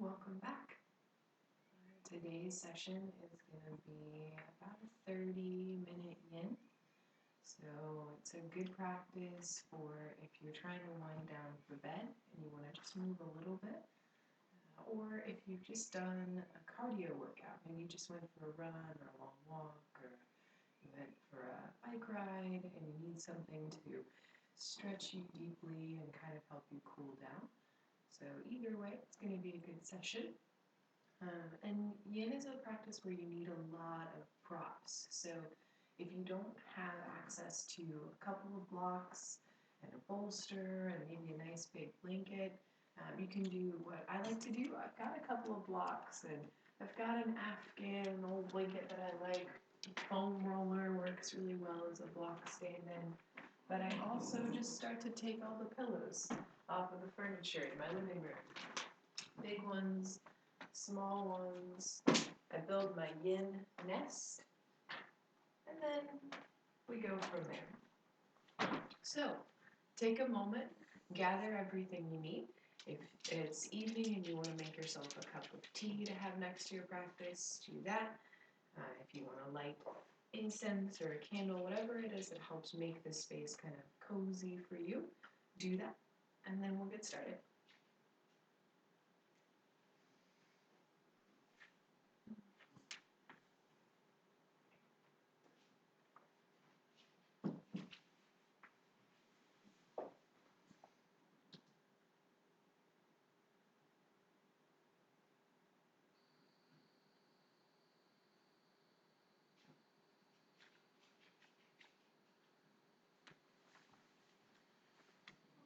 welcome back. Today's session is going to be about a 30-minute yin. So it's a good practice for if you're trying to wind down for bed and you want to just move a little bit, or if you've just done a cardio workout, maybe you just went for a run or a long walk, or you went for a bike ride and you need something to stretch you deeply and kind of help you cool down. So either way, it's going to be a good session. And yin is a practice where you need a lot of props. So if you don't have access to a couple of blocks and a bolster and maybe a nice big blanket, you can do what I like to do. I've got a couple of blocks and I've got an Afghan, an old blanket that I like. Foam roller works really well as a block stand-in. But I also just start to take all the pillows off of the furniture in my living room. Big ones, small ones. I build my yin nest, and then we go from there. So, take a moment, gather everything you need. If it's evening and you want to make yourself a cup of tea to have next to your practice, do that. If you want to light incense or a candle, whatever it is that helps make this space kind of cozy for you, do that, and then we'll get started.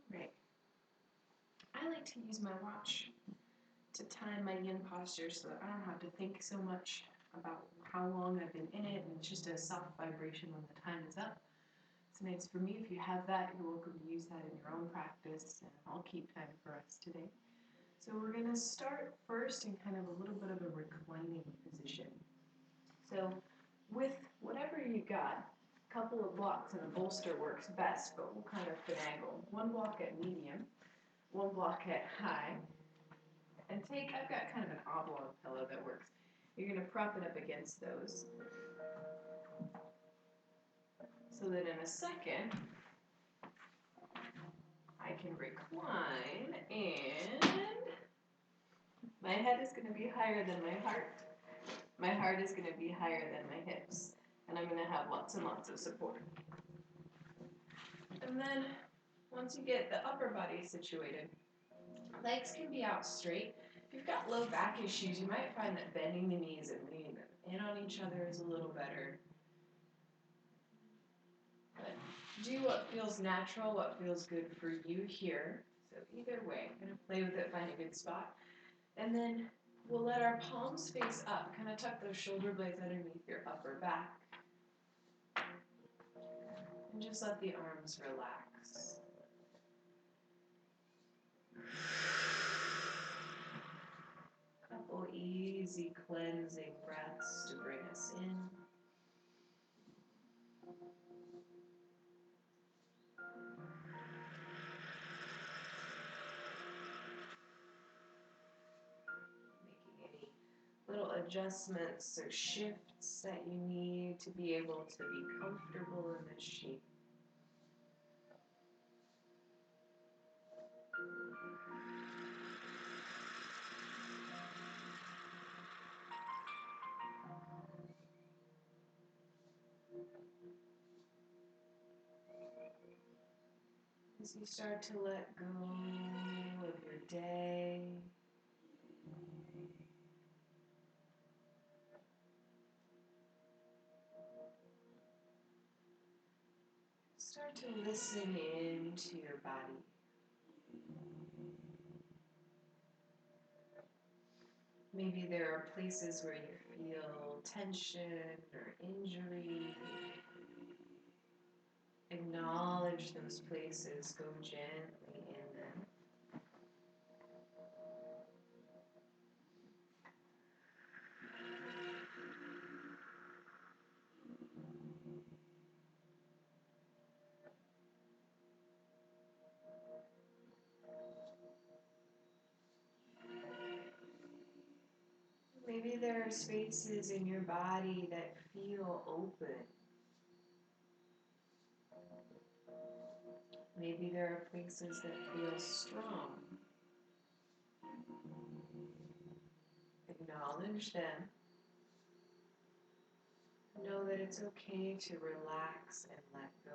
Right. I like to use my watch to time my yin posture so that I don't have to think so much about how long I've been in it, and it's just a soft vibration when the time is up. It's nice for me. If you have that, you're welcome to use that in your own practice, and I'll keep time for us today. So we're going to start first in kind of a little bit of a reclining position. So with whatever you got, a couple of blocks and a bolster works best, but we'll kind of finagle. One block at medium, one block at high, and I've got kind of an oblong pillow that works. You're going to prop it up against those. So that in a second, I can recline, and my head is going to be higher than my heart. My heart is going to be higher than my hips, and I'm going to have lots and lots of support. And then, once you get the upper body situated, legs can be out straight. If you've got low back issues, you might find that bending the knees and leaning them in on each other is a little better. But do what feels natural, what feels good for you here. So either way, I'm going to play with it, find a good spot. And then we'll let our palms face up. Kind of tuck those shoulder blades underneath your upper back. And just let the arms relax. Couple easy cleansing breaths to bring us in. Little adjustments or shifts that you need to be able to be comfortable in this shape. As you start to let go of your day, start to listen into your body. Maybe there are places where you feel tension or injury. Acknowledge those places, go gently in them. Maybe there are spaces in your body that feel open. Maybe there are places that feel strong. Acknowledge them. Know that it's okay to relax and let go.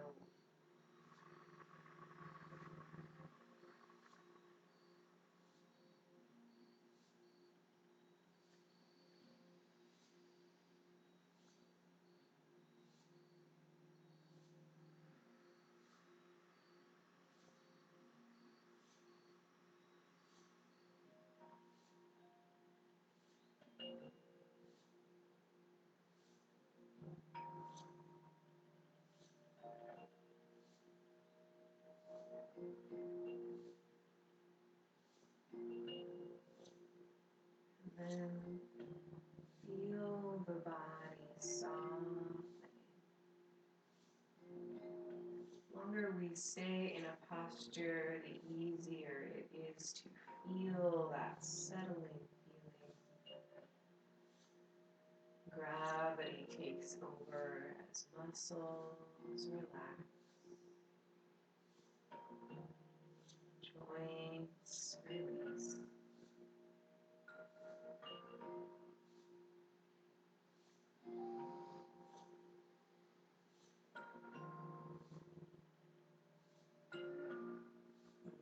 And then feel the body soften. The longer we stay in a posture, the easier it is to feel that settling feeling. Gravity takes over as muscles relax. Joints release.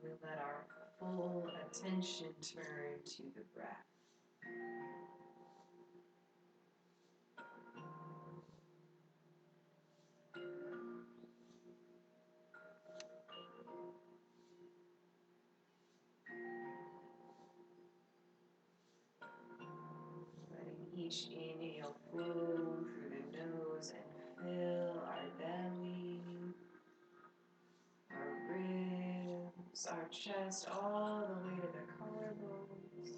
We let our full attention turn to the breath. Letting each inhale flow through the nose and fill our belly, our ribs, our chest, all the way to the collarbones.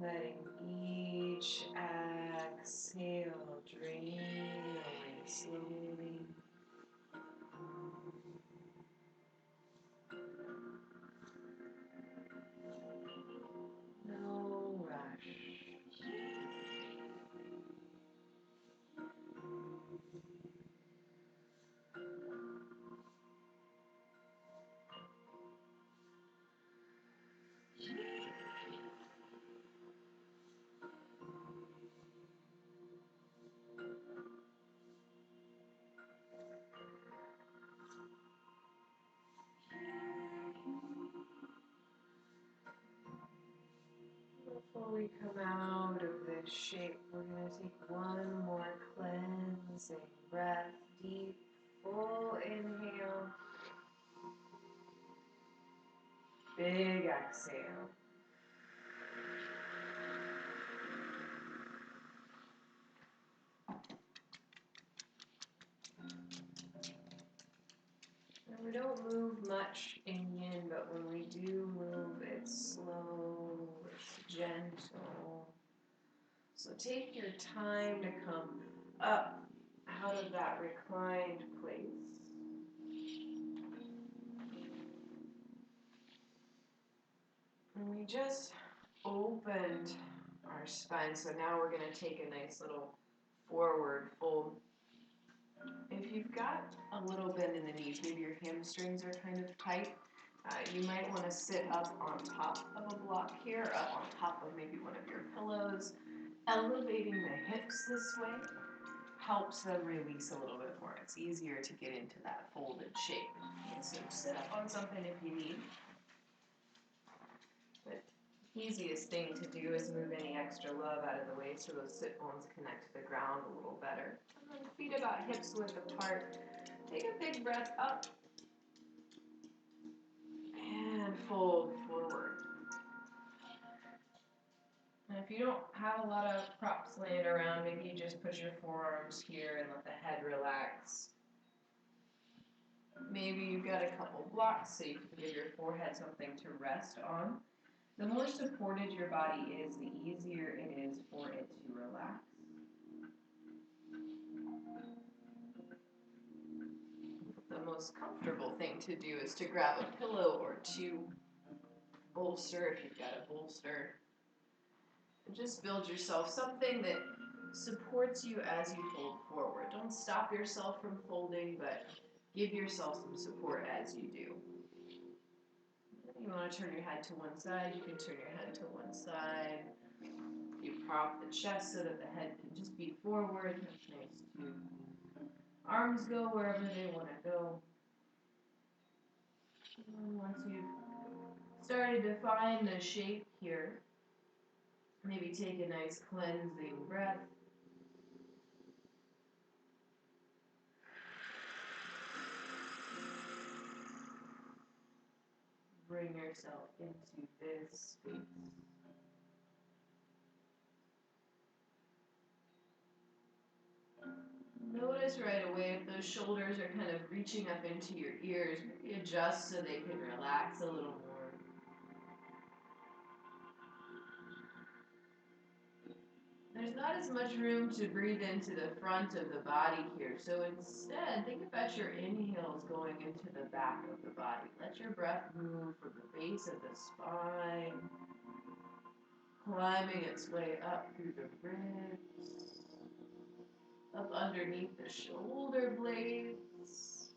Letting each exhale drain away slowly. No rush. Before we come out of this shape, we're going to take one more cleansing breath. Deep, full inhale. Big exhale. And we don't move much in yin, but when we do move, it's slow, it's gentle. So take your time to come up out of that reclined place. And we just opened our spine, so now we're going to take a nice little forward fold. If you've got a little bend in the knees, maybe your hamstrings are kind of tight, you might want to sit up on top of a block here, up on top of maybe one of your pillows. Elevating the hips this way helps them release a little bit more. It's easier to get into that folded shape. Okay, so sit up on something if you need. But easiest thing to do is move any extra love out of the way so those sit bones connect to the ground a little better. And then feet about hips width apart. Take a big breath up and fold forward. And if you don't have a lot of props laying around, maybe you just put your forearms here and let the head relax. Maybe you've got a couple blocks so you can give your forehead something to rest on. The more supported your body is, the easier it is for it to relax. The most comfortable thing to do is to grab a pillow or two, bolster if you've got a bolster. And just build yourself something that supports you as you fold forward. Don't stop yourself from folding, but give yourself some support as you do. You want to turn your head to one side, you can turn your head to one side. You prop the chest so that the head can just be forward. It's nice to arms go wherever they want to go. And once you've started to find the shape here, maybe take a nice cleansing breath. Bring yourself into this space. Notice right away if those shoulders are kind of reaching up into your ears. Maybe adjust so they can relax a little more. There's not as much room to breathe into the front of the body here, so instead, think about your inhales going into the back of the body. Let your breath move from the base of the spine, climbing its way up through the ribs, up underneath the shoulder blades.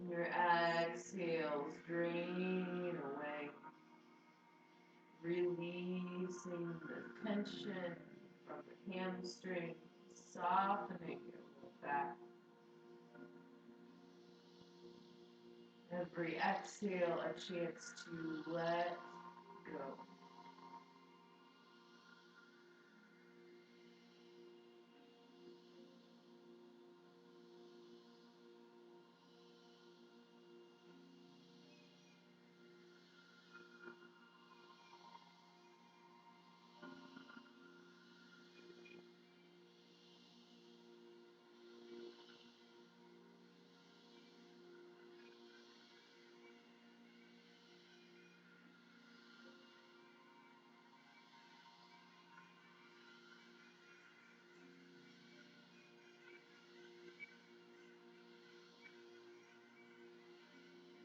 Your exhales drain away, releasing the tension from the hamstring, softening your low back. Every exhale, a chance to let go.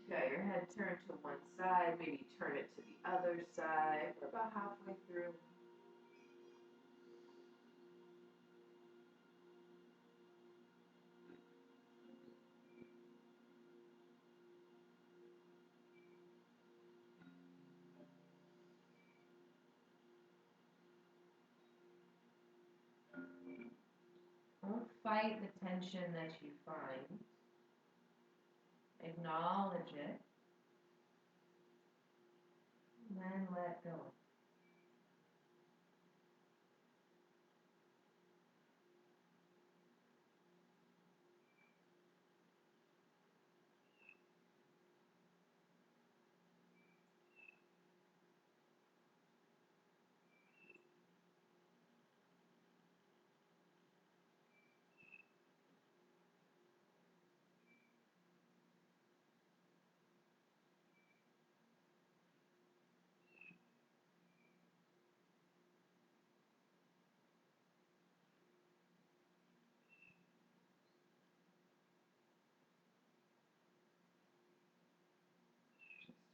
Got your head turned to one side, maybe turn it to the other side. We're about halfway through. Don't fight the tension that you find. Acknowledge it, and then let go.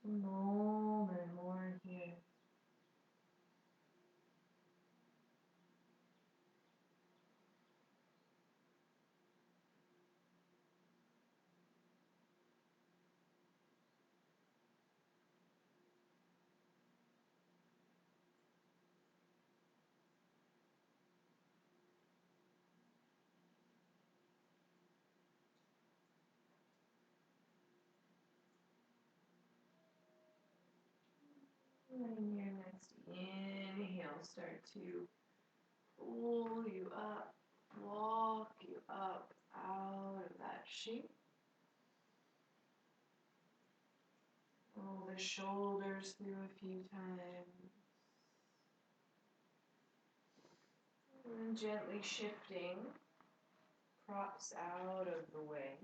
Just a moment more here. And your next inhale, start to pull you up, walk you up out of that shape. Roll the shoulders through a few times. And then gently shifting, props out of the way.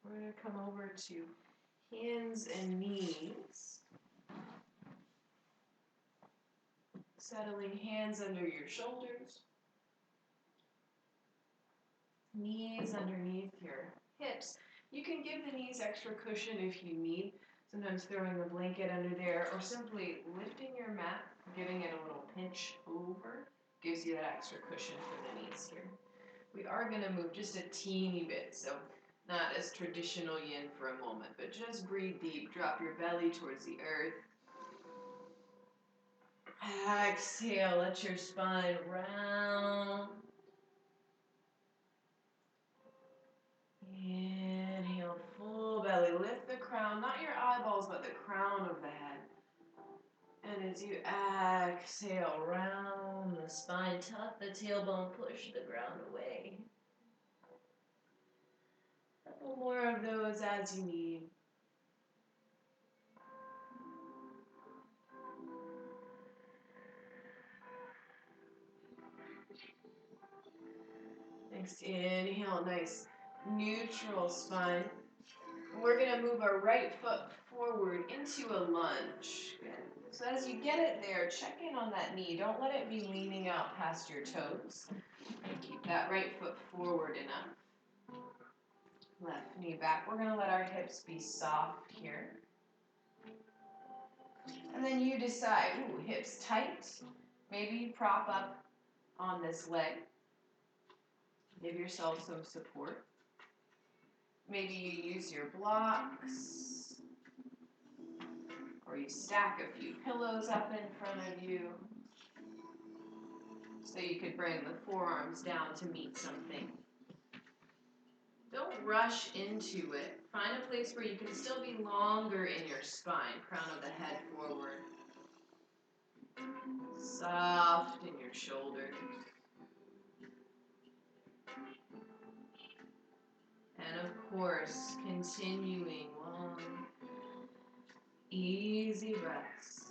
We're going to come over to hands and knees. Settling hands under your shoulders. Knees underneath your hips. You can give the knees extra cushion if you need. Sometimes throwing a blanket under there or simply lifting your mat Giving it a little pinch over gives you that extra cushion for the knees here. We are going to move just a teeny bit, so not as traditional yin for a moment, but just breathe deep. Drop your belly towards the earth. Exhale, let your spine round. Inhale, full belly. Lift the crown, not your eyeballs, but the crown of the head. And as you exhale, round the spine, tuck the tailbone, push the ground away. A couple more of those as you need. Next, inhale, nice neutral spine. We're going to move our right foot forward into a lunge. Good. So as you get it there, check in on that knee. Don't let it be leaning out past your toes. And keep that right foot forward enough. Left knee back. We're going to let our hips be soft here. And then you decide, hips tight. Maybe you prop up on this leg. Give yourself some support. Maybe you use your blocks. Or you stack a few pillows up in front of you. So you could bring the forearms down to meet something. Don't rush into it. Find a place where you can still be longer in your spine, crown of the head forward. Soft in your shoulders. And of course, continuing long, easy breaths.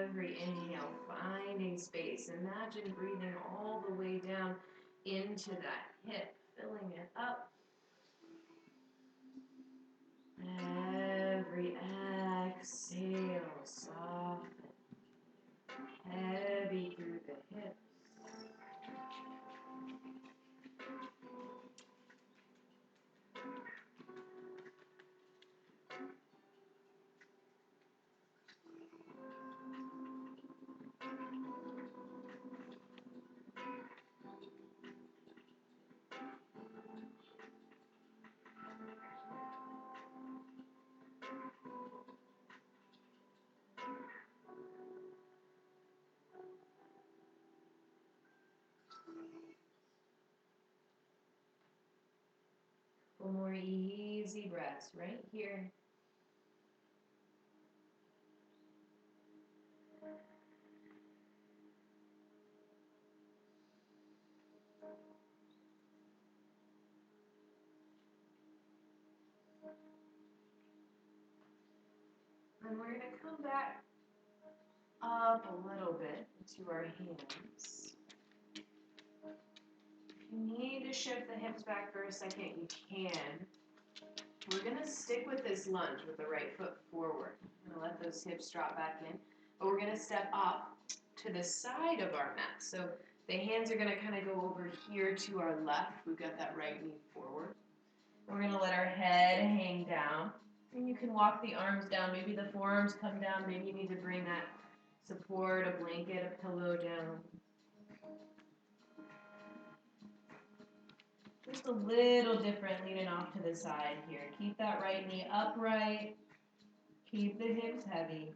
Every inhale, finding space. Imagine breathing all the way down into that hip, filling it up. Every exhale, soften. Heavy through the hips. One more easy breaths right here. And we're going to come back up a little bit to our hands. If you need to shift the hips back for a second, you can. We're going to stick with this lunge with the right foot forward. I'm going to let those hips drop back in. But we're going to step up to the side of our mat. So the hands are going to kind of go over here to our left. We've got that right knee forward. We're going to let our head hang down. And you can walk the arms down. Maybe the forearms come down. Maybe you need to bring that support, a blanket, a pillow down. Just a little different leaning off to the side here. Keep that right knee upright. Keep the hips heavy.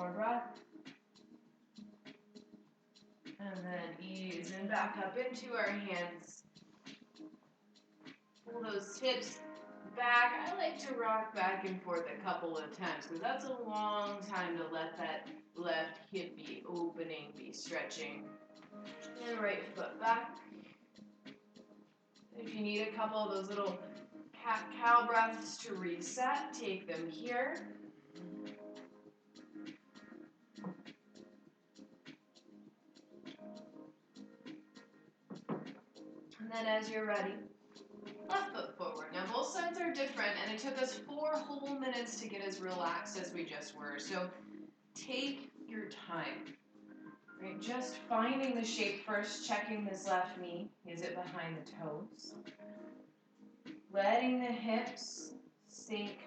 more breath. And then ease and back up into our hands. Pull those hips back. I like to rock back and forth a couple of times because that's a long time to let that left hip be opening, be stretching. And right foot back. If you need a couple of those little cat-cow breaths to reset, take them here. And then as you're ready, left foot forward. Now both sides are different, and it took us 4 whole minutes to get as relaxed as we just were. So take your time. Right? Just finding the shape first, checking this left knee. Is it behind the toes? Letting the hips sink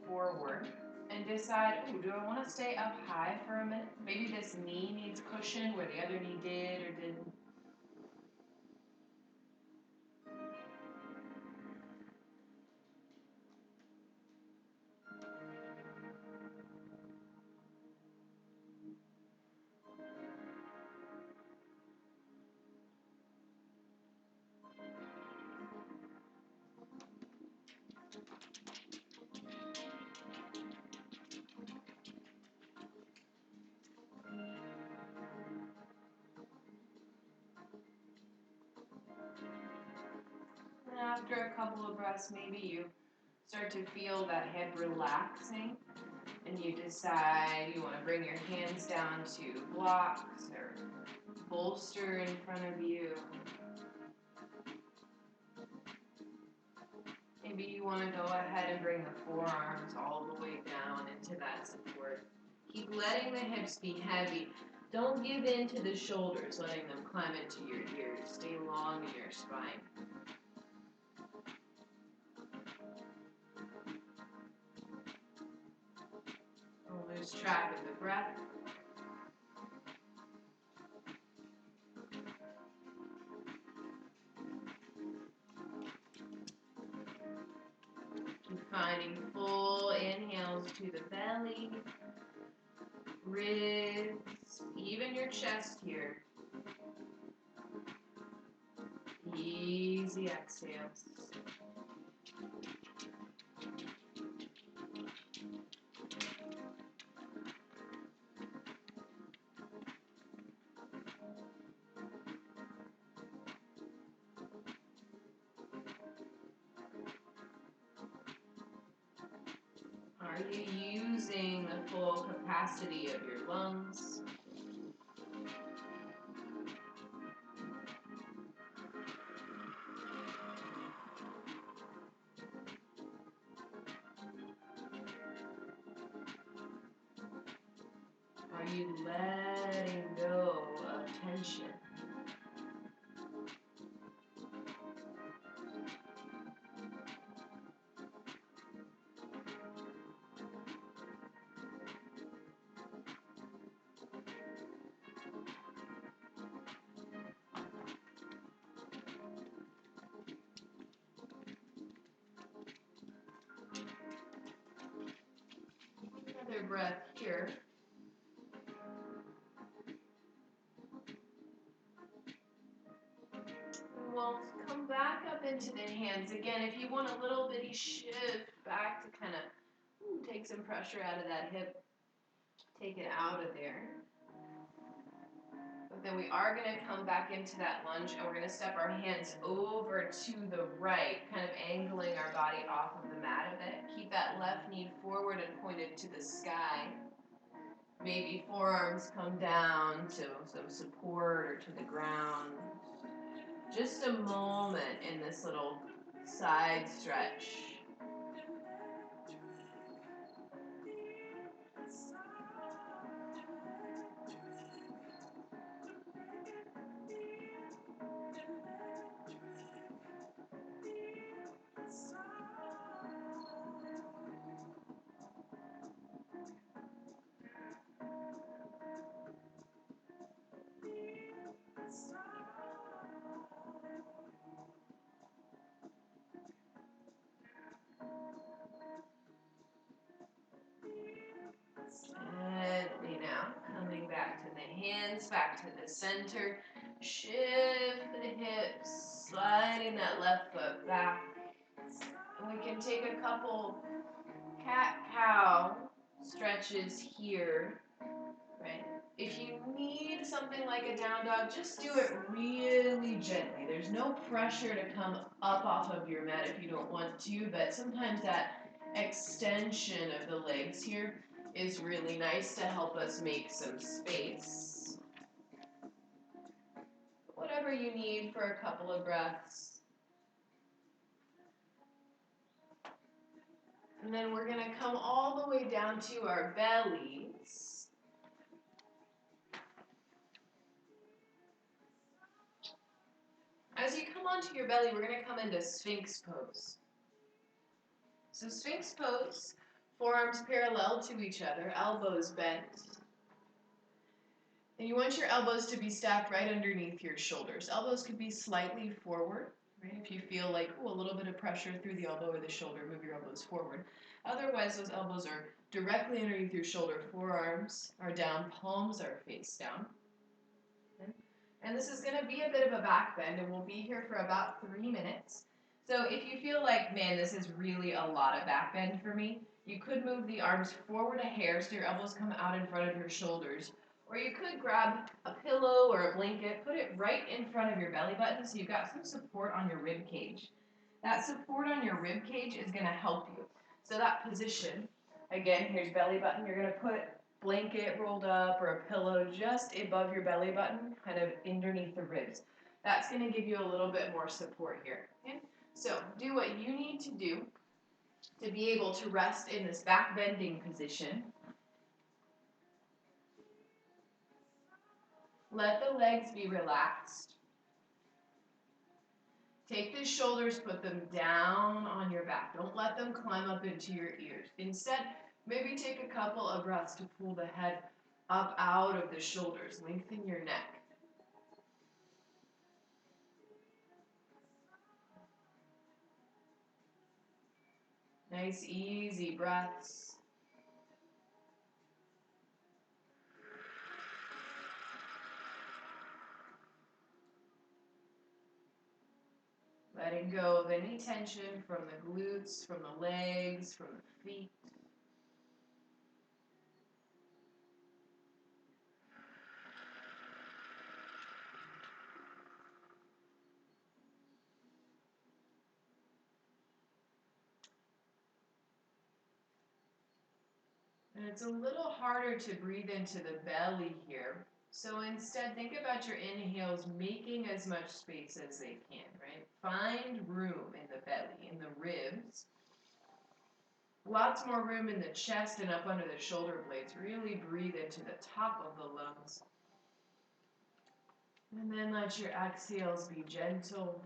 forward. And decide, do I want to stay up high for a minute? Maybe this knee needs cushion where the other knee did or didn't. And after a couple of breaths, maybe you start to feel that hip relaxing, and you decide you want to bring your hands down to blocks or bolster in front of you. Maybe you want to go ahead and bring the forearms all the way down into that support. Keep letting the hips be heavy. Don't give in to the shoulders, letting them climb into your ears. Stay long in your spine. Don't lose track of the breath. Keep finding full inhales to the belly, ribs, even your chest here. Easy exhales. Are you using the full capacity of your lungs? Are you letting go of tension? Another breath here. We'll come back up into the hands. Again, if you want a little bitty shift back to kind of take some pressure out of that hip, take it out of there. But then we are going to come back into that lunge, and we're going to step our hands over to the right, kind of angling our body off of the mat a bit. Keep that left knee forward and pointed to the sky. Maybe forearms come down to some support or to the ground. Just a moment in this little side stretch. back to the center. Shift the hips, sliding that left foot back. And we can take a couple cat-cow stretches here, right? If you need something like a down dog, just do it really gently. There's no pressure to come up off of your mat if you don't want to, but sometimes that extension of the legs here is really nice to help us make some space. Whatever you need for a couple of breaths. And then we're going to come all the way down to our bellies. As you come onto your belly, we're going to come into Sphinx pose. So Sphinx pose, forearms parallel to each other, elbows bent. And you want your elbows to be stacked right underneath your shoulders. Elbows could be slightly forward, right? If you feel like, a little bit of pressure through the elbow or the shoulder, move your elbows forward. Otherwise, those elbows are directly underneath your shoulder. Forearms are down, palms are face down. Okay? And this is going to be a bit of a back bend, and we'll be here for about 3 minutes. So if you feel like, man, this is really a lot of back bend for me, you could move the arms forward a hair so your elbows come out in front of your shoulders. Or you could grab a pillow or a blanket, put it right in front of your belly button so you've got some support on your rib cage. That support on your rib cage is going to help you. So that position, again, here's belly button. You're going to put blanket rolled up or a pillow just above your belly button, kind of underneath the ribs. That's going to give you a little bit more support here. Okay? So do what you need to do to be able to rest in this back bending position. Let the legs be relaxed. Take the shoulders, put them down on your back. Don't let them climb up into your ears. Instead, maybe take a couple of breaths to pull the head up out of the shoulders. Lengthen your neck. Nice, easy breaths. Letting go of any tension from the glutes, from the legs, from the feet. And it's a little harder to breathe into the belly here. So instead, think about your inhales making as much space as they can, right? Find room in the belly, in the ribs. Lots more room in the chest and up under the shoulder blades. Really breathe into the top of the lungs. And then let your exhales be gentle.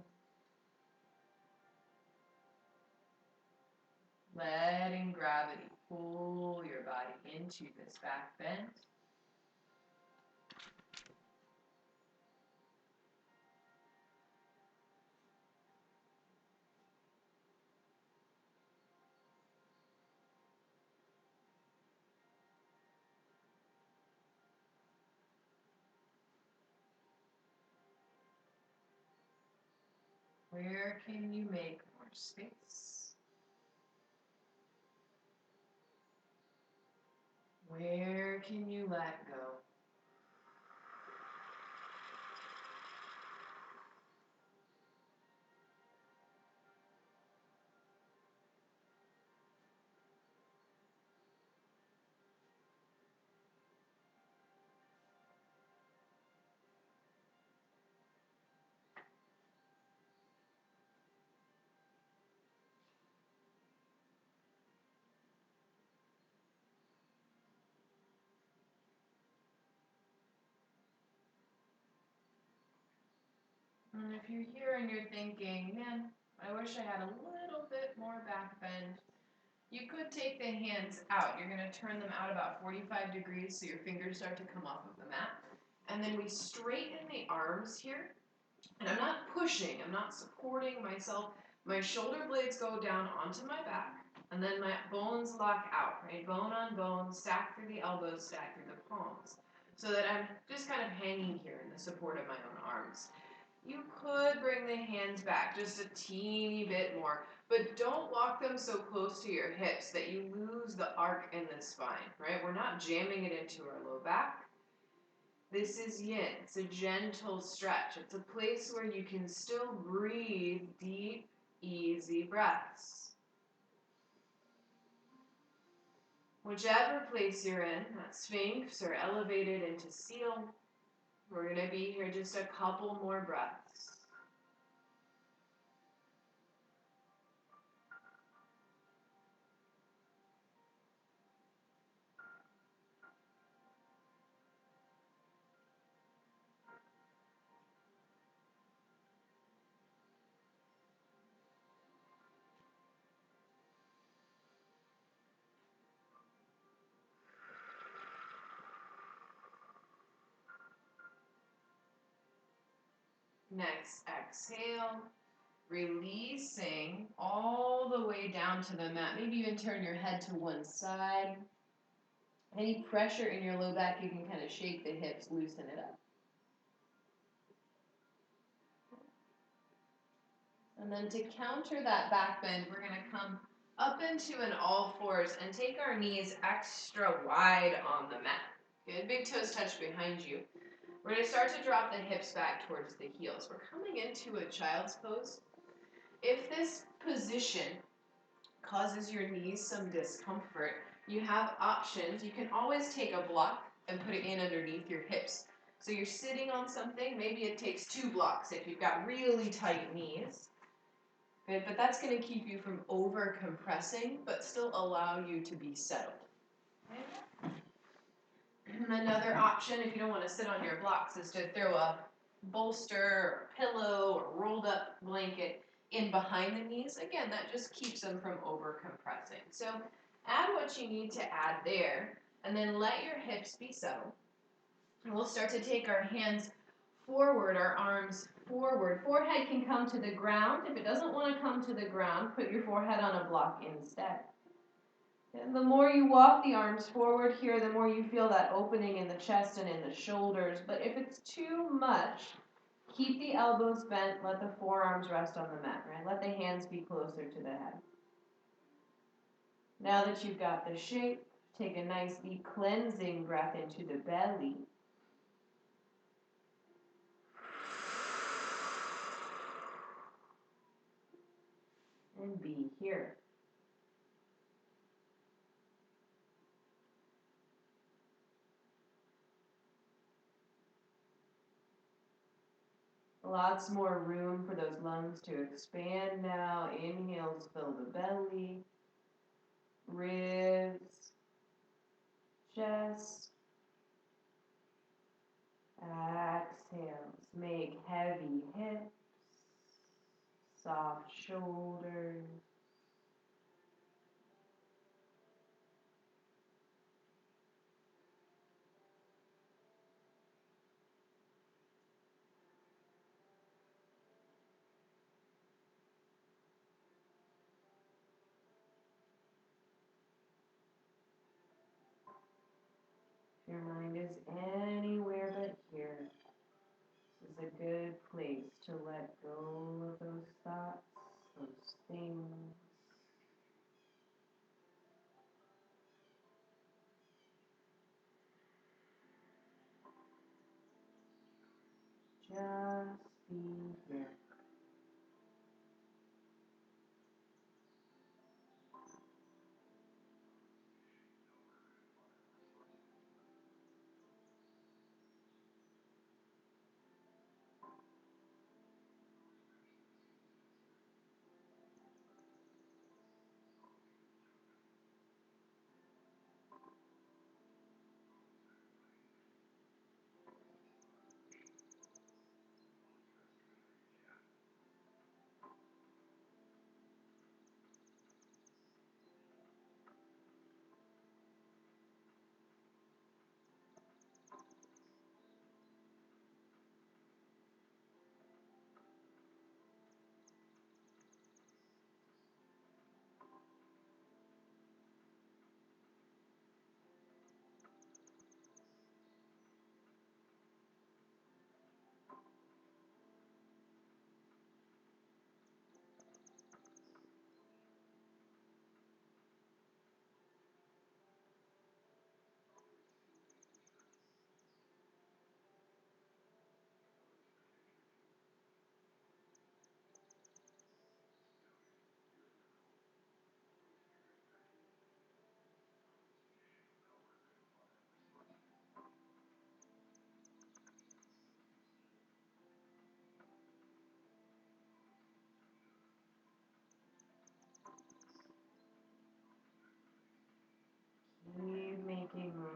Letting gravity pull your body into this back bend. Where can you make more space? Where can you let go? And if you're here and you're thinking, man, I wish I had a little bit more back bend, you could take the hands out. You're going to turn them out about 45 degrees so your fingers start to come off of the mat. And then we straighten the arms here. And I'm not pushing, I'm not supporting myself. My shoulder blades go down onto my back, and then my bones lock out, right? Bone on bone, stack through the elbows, stack through the palms. so that I'm just kind of hanging here in the support of my own arms. You could bring the hands back just a teeny bit more, but don't walk them so close to your hips that you lose the arc in the spine, right? We're not jamming it into our low back. This is yin. It's a gentle stretch. It's a place where you can still breathe deep, easy breaths. Whichever place you're in, that Sphinx or elevated into seal, we're going to be here just a couple more breaths. Next, exhale, releasing all the way down to the mat. Maybe even turn your head to one side. Any pressure in your low back, you can kind of shake the hips, loosen it up. And then to counter that back bend, we're going to come up into an all fours and take our knees extra wide on the mat. Good, big toes touch behind you. We're going to start to drop the hips back towards the heels. We're coming into a child's pose. If this position causes your knees some discomfort, you have options. You can always take a block and put it in underneath your hips. So you're sitting on something, maybe it takes 2 blocks if you've got really tight knees. Good, but that's going to keep you from over compressing, but still allow you to be settled. Okay. Another option, if you don't want to sit on your blocks, is to throw a bolster or pillow or rolled up blanket in behind the knees. Again, that just keeps them from over compressing. So add what you need to add there, and then let your hips be settled. And we'll start to take our hands forward, our arms forward. Forehead can come to the ground. If it doesn't want to come to the ground, put your forehead on a block instead. And the more you walk the arms forward here, the more you feel that opening in the chest and in the shoulders. But if it's too much, keep the elbows bent. Let the forearms rest on the mat, right? Let the hands be closer to the head. Now that you've got the shape, take a nice deep cleansing breath into the belly. And be here. Lots more room for those lungs to expand now. Inhales, fill the belly, ribs, chest. Exhales, make heavy hips, soft shoulders. If your mind is anywhere but here, this is a good place to let go of those thoughts, those things. Just be here.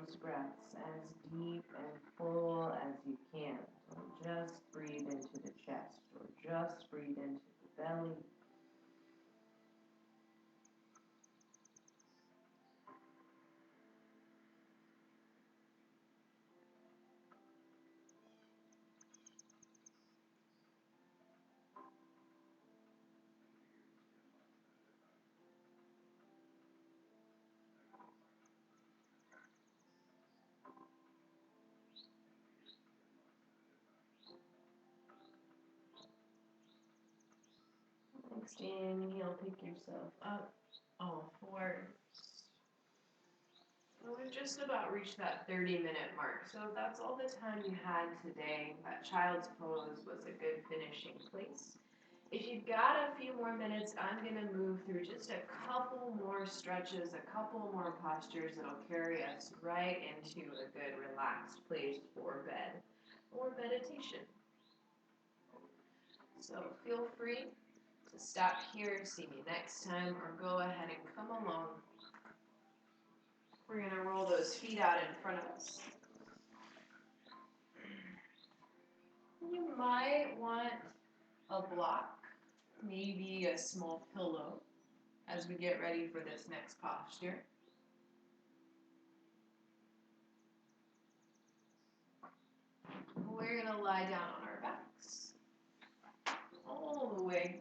those breaths as deep and full as you can. So just breathe into the chest or just breathe into the belly. Next inhale, pick yourself up, all fours. So we've just about reached that 30-minute mark. So if that's all the time you had today, that child's pose was a good finishing place. If you've got a few more minutes, I'm going to move through just a couple more stretches, a couple more postures that'll carry us right into a good relaxed place for bed or meditation. So feel free to stop here, see me next time, or go ahead and come along. We're going to roll those feet out in front of us. You might want a block, maybe a small pillow, as we get ready for this next posture. We're going to lie down on our backs, all the way.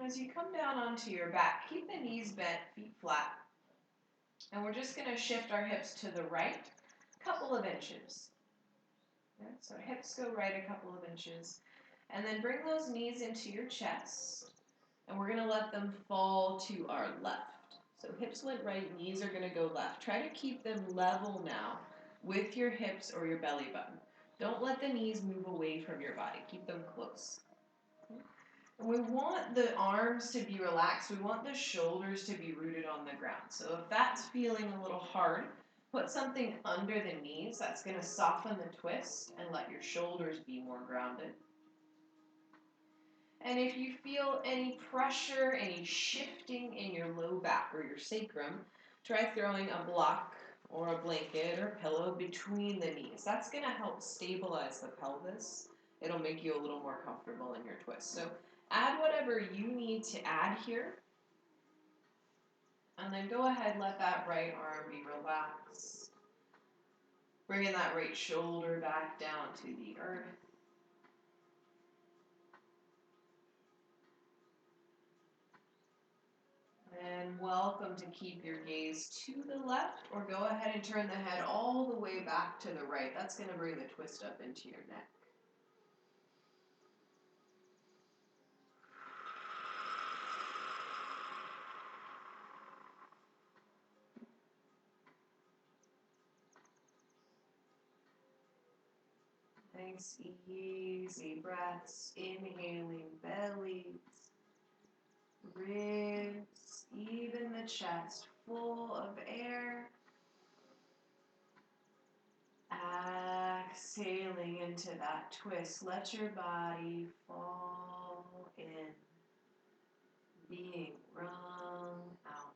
As you come down onto your back, keep the knees bent, feet flat. And we're just going to shift our hips to the right a couple of inches. Yeah, so hips go right a couple of inches. And then bring those knees into your chest. And we're going to let them fall to our left. So hips went right, knees are going to go left. Try to keep them level now with your hips or your belly button. Don't let the knees move away from your body. Keep them close. And we want the arms to be relaxed. We want the shoulders to be rooted on the ground. So if that's feeling a little hard, put something under the knees. That's going to soften the twist and let your shoulders be more grounded. And if you feel any pressure, any shifting in your low back or your sacrum, try throwing a block or a blanket or pillow between the knees. That's going to help stabilize the pelvis. It'll make you a little more comfortable in your twist. So add whatever you need to add here. And then go ahead, let that right arm be relaxed. Bringing that right shoulder back down to the earth. And welcome to keep your gaze to the left, or go ahead and turn the head all the way back to the right. That's going to bring the twist up into your neck. Nice, easy breaths. Inhaling bellies, ribs, even the chest full of air. Exhaling into that twist. Let your body fall in, being wrung out.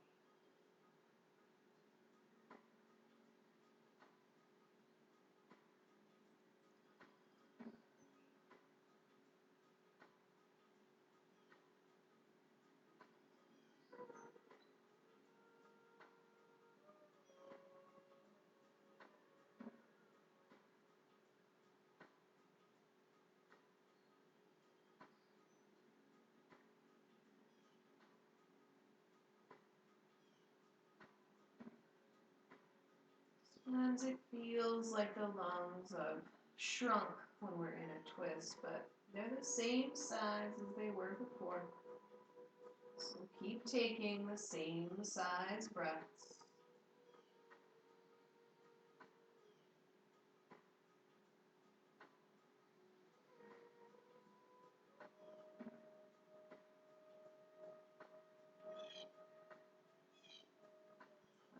Sometimes it feels like the lungs have shrunk when we're in a twist, but they're the same size as they were before. So keep taking the same size breaths.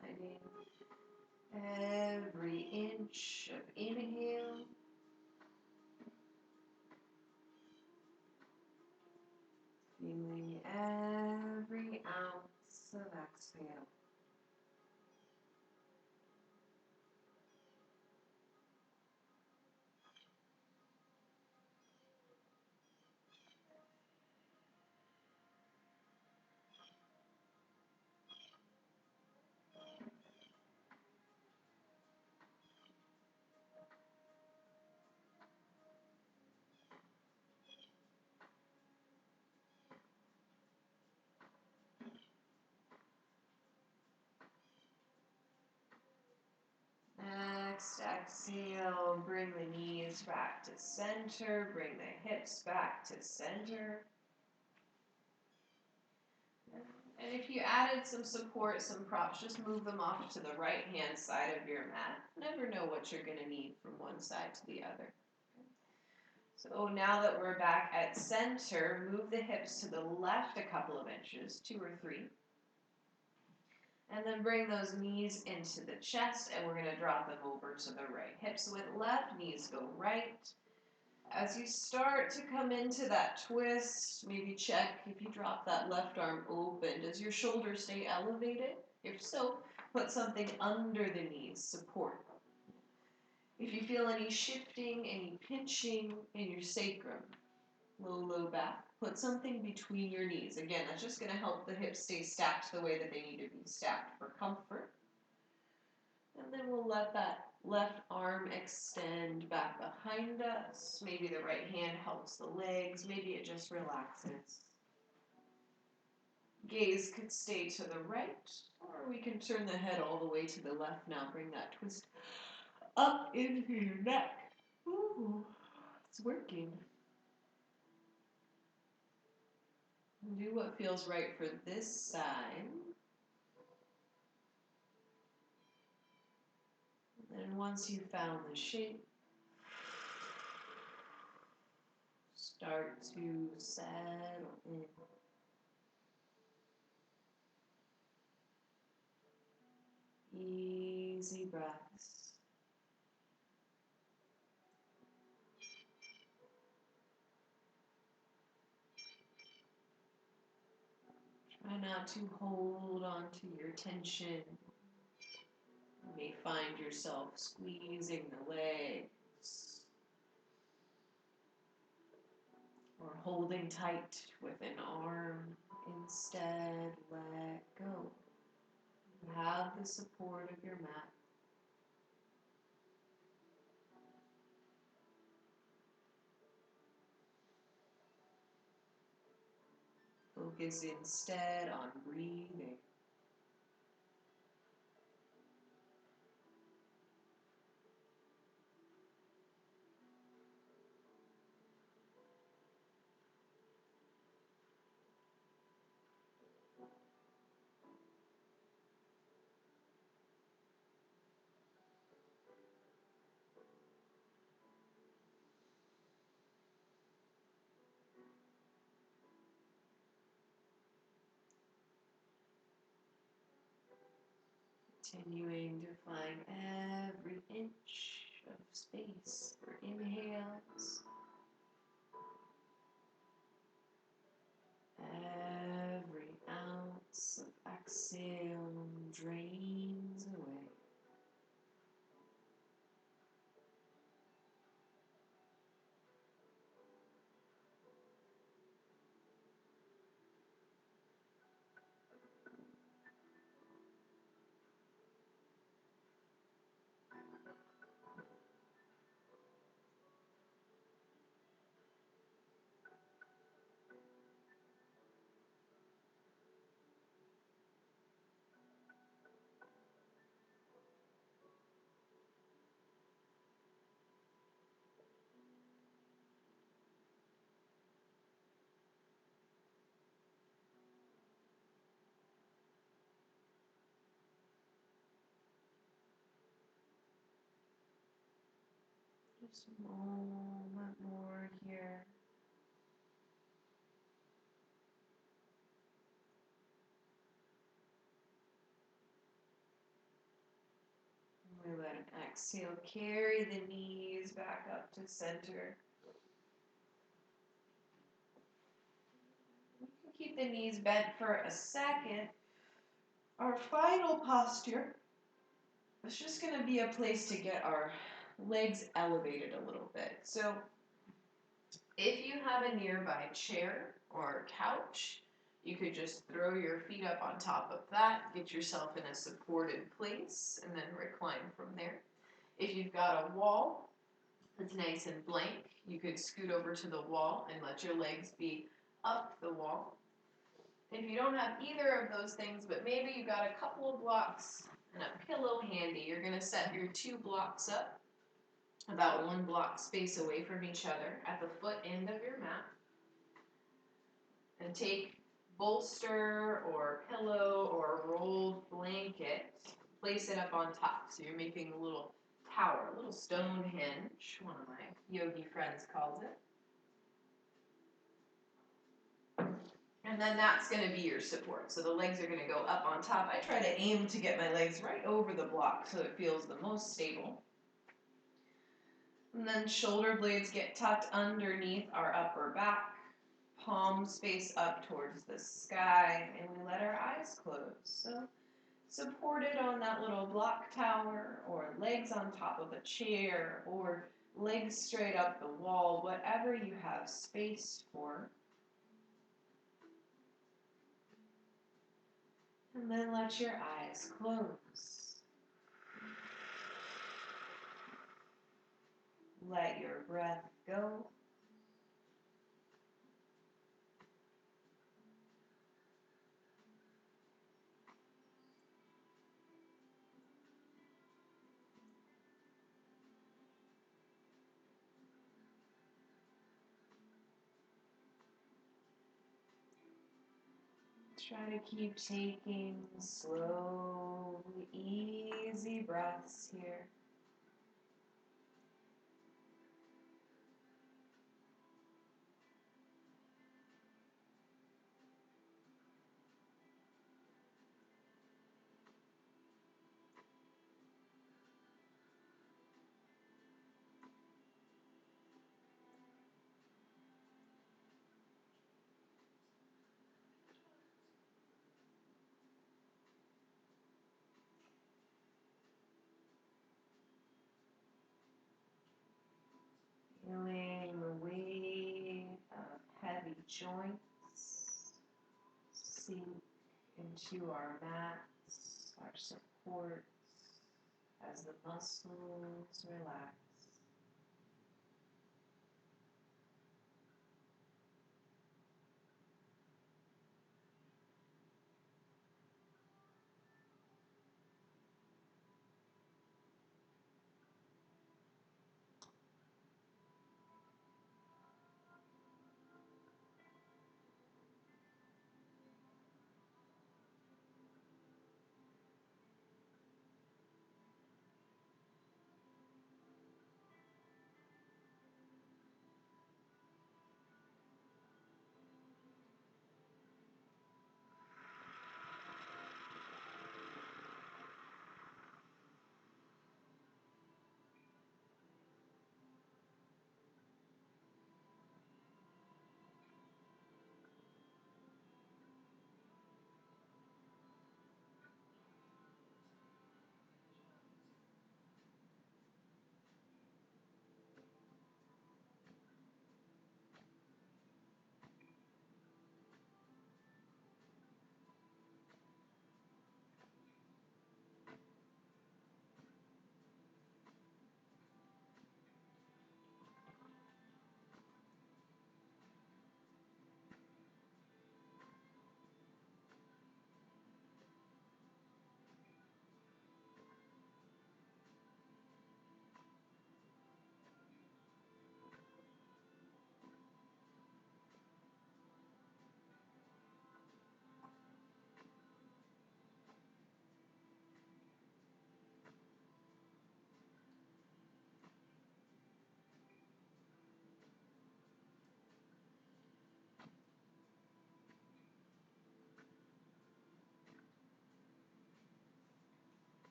Finding every inch of inhale, feeling every ounce of exhale. exhale, bring the knees back to center, bring the hips back to center. And if you added some support, some props, just move them off to the right-hand side of your mat. Never know what you're going to need from one side to the other. So now that we're back at center, move the hips to the left a couple of inches, 2 or 3. And then bring those knees into the chest, and we're going to drop them over to the right. Hips went left, knees go right. As you start to come into that twist, maybe check if you drop that left arm open. Does your shoulder stay elevated? If so, put something under the knees, support. If you feel any shifting, any pinching in your sacrum, low back, put something between your knees. Again, that's just going to help the hips stay stacked the way that they need to be stacked for comfort. And then we'll let that left arm extend back behind us. Maybe the right hand helps the legs. Maybe it just relaxes. Gaze could stay to the right, or we can turn the head all the way to the left now. Bring that twist up into your neck. Ooh, it's working. Do what feels right for this side. And once you've found the shape, start to settle in. Easy breaths. Try not to hold on to your tension. You may find yourself squeezing the legs or holding tight with an arm. Instead, let go. You have the support of your mat. Focus instead on breathing. Continuing to find every inch of space for inhales, every ounce of exhale drains away. Just a moment more here. We let an exhale carry the knees back up to center. You can keep the knees bent for a second. Our final posture is just going to be a place to get our legs elevated a little bit. So if you have a nearby chair or couch, you could just throw your feet up on top of that, get yourself in a supported place, and then recline from there. If you've got a wall that's nice and blank, you could scoot over to the wall and let your legs be up the wall. If you don't have either of those things, but maybe you've got a couple of blocks and a pillow handy, you're going to set your 2 blocks up. about 1 block space away from each other at the foot end of your mat. And take bolster or pillow or rolled blanket, place it up on top. So you're making a little tower, a little Stonehenge, one of my yogi friends calls it. And then that's going to be your support. So the legs are going to go up on top. I try to aim to get my legs right over the block so it feels the most stable. And then shoulder blades get tucked underneath our upper back. Palms face up towards the sky, and we let our eyes close. So supported on that little block tower, or legs on top of a chair, or legs straight up the wall, whatever you have space for. And then let your eyes close. Let your breath go. Try to keep taking slow, easy breaths here. Feeling the weight of heavy joints sink into our mats, our supports, as the muscles relax.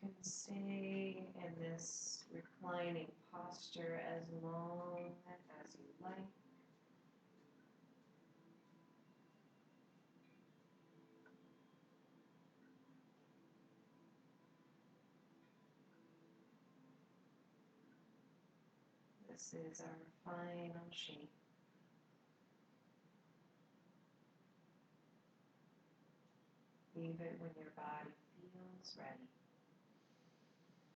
You can stay in this reclining posture as long as you like. This is our final shape. Leave it when your body feels ready.